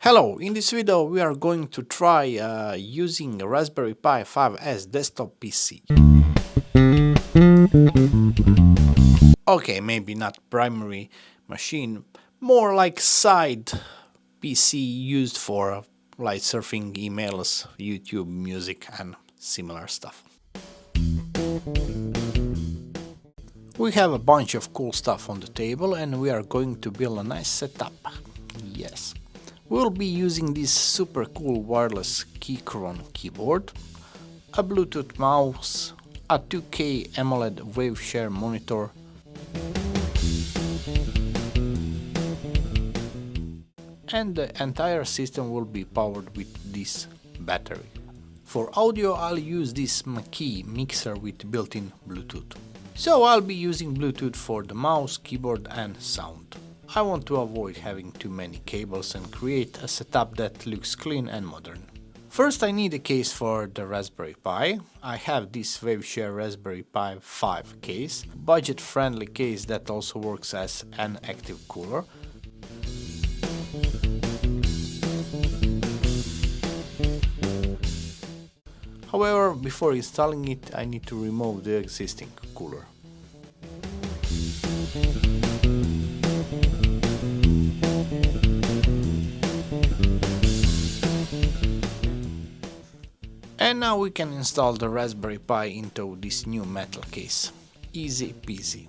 Hello, in this video we are going to try using a Raspberry Pi 5S desktop PC. Okay, maybe not primary machine, more like side PC used for like surfing, emails, YouTube, music and similar stuff. We have a bunch of cool stuff on the table and we are going to build a nice setup. Yes. We'll be using this super cool wireless Keychron keyboard, a Bluetooth mouse, a 2K AMOLED Waveshare monitor, and the entire system will be powered with this battery. For audio I'll use this Mackie mixer with built-in Bluetooth. So I'll be using Bluetooth for the mouse, keyboard and sound. I want to avoid having too many cables and create a setup that looks clean and modern. First I need a case for the Raspberry Pi. I have this Waveshare Raspberry Pi 5 case, budget-friendly case that also works as an active cooler. However, before installing it I need to remove the existing cooler. And now we can install the Raspberry Pi into this new metal case. Easy peasy.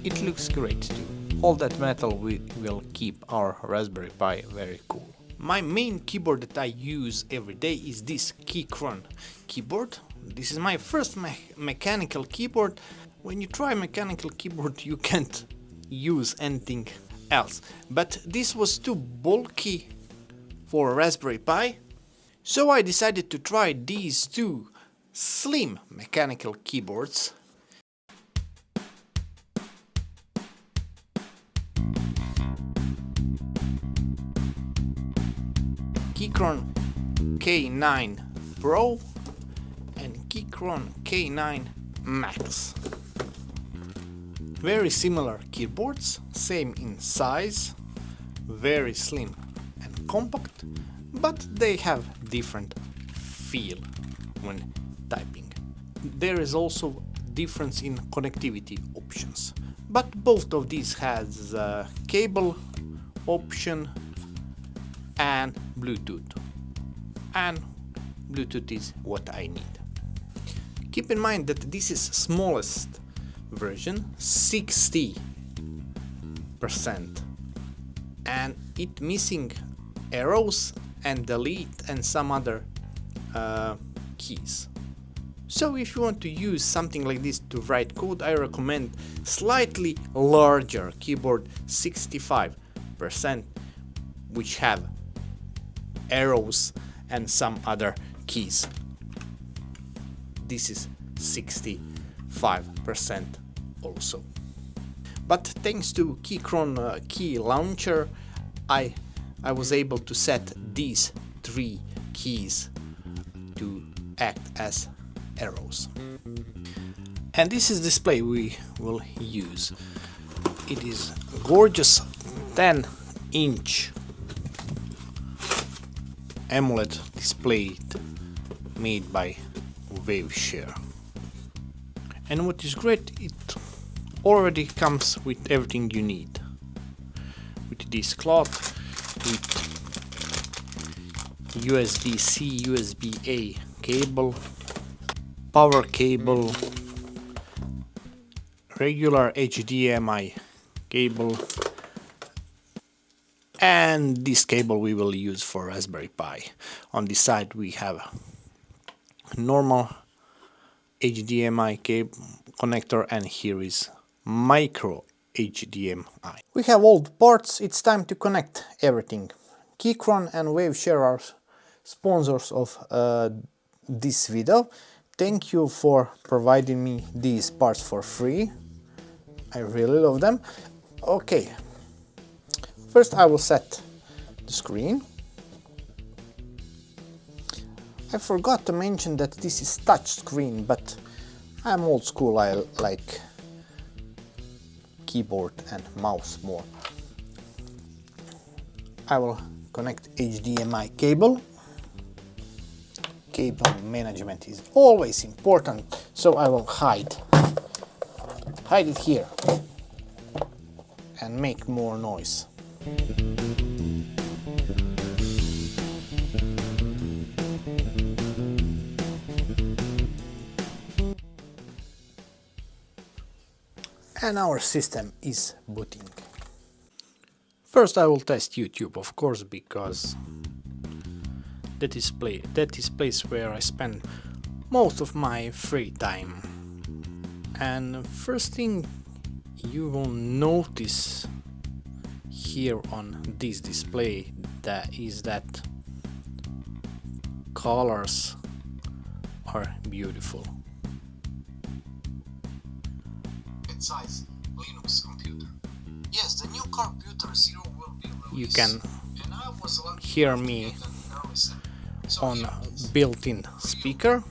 It looks great too. All that metal will keep our Raspberry Pi very cool. My main keyboard that I use every day is this Keychron keyboard. This is my first mechanical keyboard. When you try mechanical keyboard you can't use anything else. But this was too bulky for a Raspberry Pi. So I decided to try these two slim mechanical keyboards. Keychron K9 Pro and Keychron K9 Max. Very similar keyboards, same in size, very slim and compact, but they have different feel when typing. There is also difference in connectivity options, but both of these has cable option and Bluetooth, and Bluetooth is what I need. Keep in mind that this is smallest version, 60%, and it missing arrows and delete and some other keys. So if you want to use something like this to write code, I recommend slightly larger keyboard, 65%, which have arrows and some other keys. This is 65% also. But thanks to Keychron key launcher, I was able to set these three keys to act as arrows. And this is display we will use. It is gorgeous 10-inch AMOLED display made by Waveshare. And what is great, it already comes with everything you need. With this cloth, with USB-C, USB-A cable, power cable, regular HDMI cable, and this cable we will use for Raspberry Pi. On this side we have normal HDMI cable connector, and here is micro HDMI. We have all the parts, it's time to connect everything Keychron and Waveshare are sponsors of this video. Thank you for providing me these parts for free. I really love them. Okay, first I will set the screen. I forgot to mention that this is touch screen, but I'm old school, I like keyboard and mouse more. I will connect HDMI cable. Cable management is always important, so I will hide it here and make more noise. And our system is booting. First I will test YouTube, of course, because that is place where I spend most of my free time. And first thing you will notice here on this display is that colors are beautiful. Size Linux computer. Yes, the new computer Zero will be released. You can hear me on built-in speaker.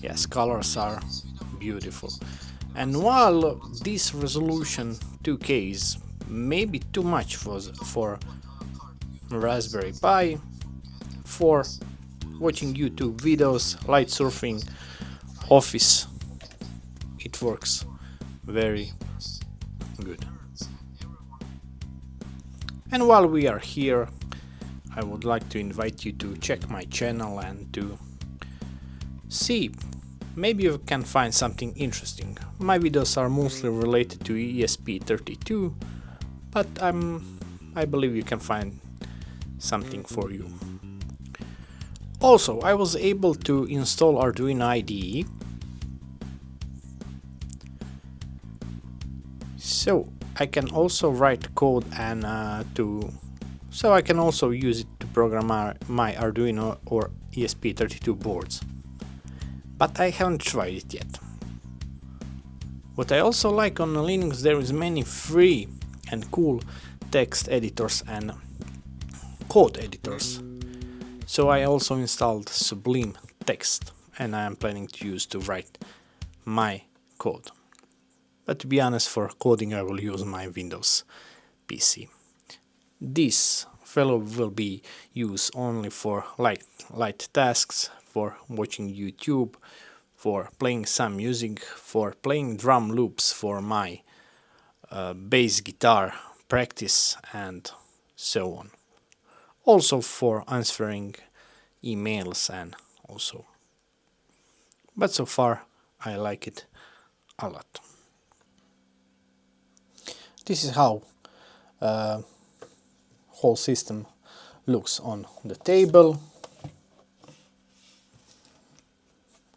Yes, colors are beautiful. And while this resolution 2K is maybe too much for Raspberry Pi, for watching YouTube videos, light surfing, Office, it works very good. And while we are here, I would like to invite you to check my channel and to see, maybe you can find something interesting. My videos are mostly related to ESP32, but I believe you can find something for you. Also, I was able to install Arduino IDE, so I can also write code and so I can also use it to program my Arduino or ESP32 boards. But I haven't tried it yet. What I also like on Linux, there is many free and cool text editors and code editors. So I also installed Sublime Text, and I am planning to use to write my code. But to be honest, for coding I will use my Windows PC. This fellow will be used only for light tasks, for watching YouTube, for playing some music, for playing drum loops for my bass guitar practice, and so on. Also for answering emails and also. But so far I like it a lot. This is how whole system looks on the table.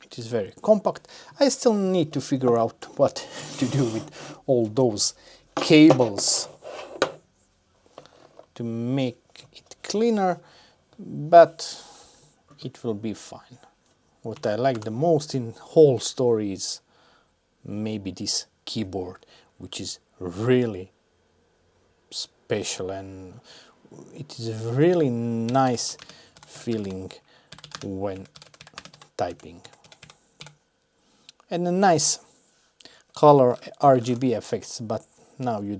It is very compact. I still need to figure out what to do with all those cables to make it cleaner, but it will be fine. What I like the most in whole story is maybe this keyboard, which is really special, and it is a really nice feeling when typing. And a nice color RGB effects, but now you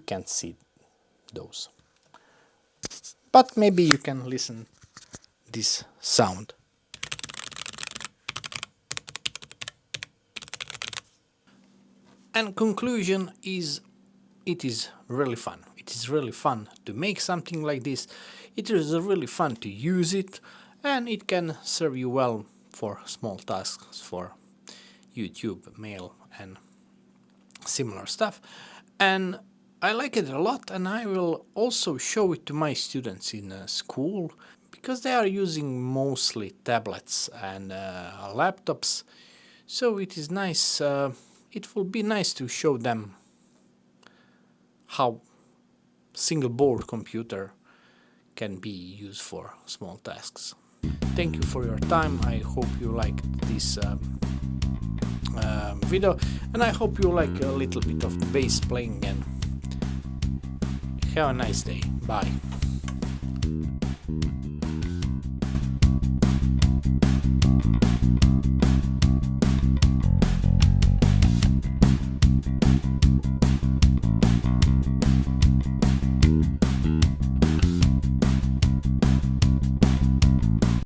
can't see those. But maybe you can listen this sound. And conclusion is, it is really fun. It is really fun to make something like this. It is really fun to use it, and it can serve you well for small tasks, for YouTube, mail, and similar stuff. And I like it a lot, and I will also show it to my students in school, because they are using mostly tablets and laptops. So it is nice. It will be nice to show them how single board computer can be used for small tasks. Thank you for your time. I hope you liked this video, and I hope you like a little bit of bass playing, and have a nice day. Bye.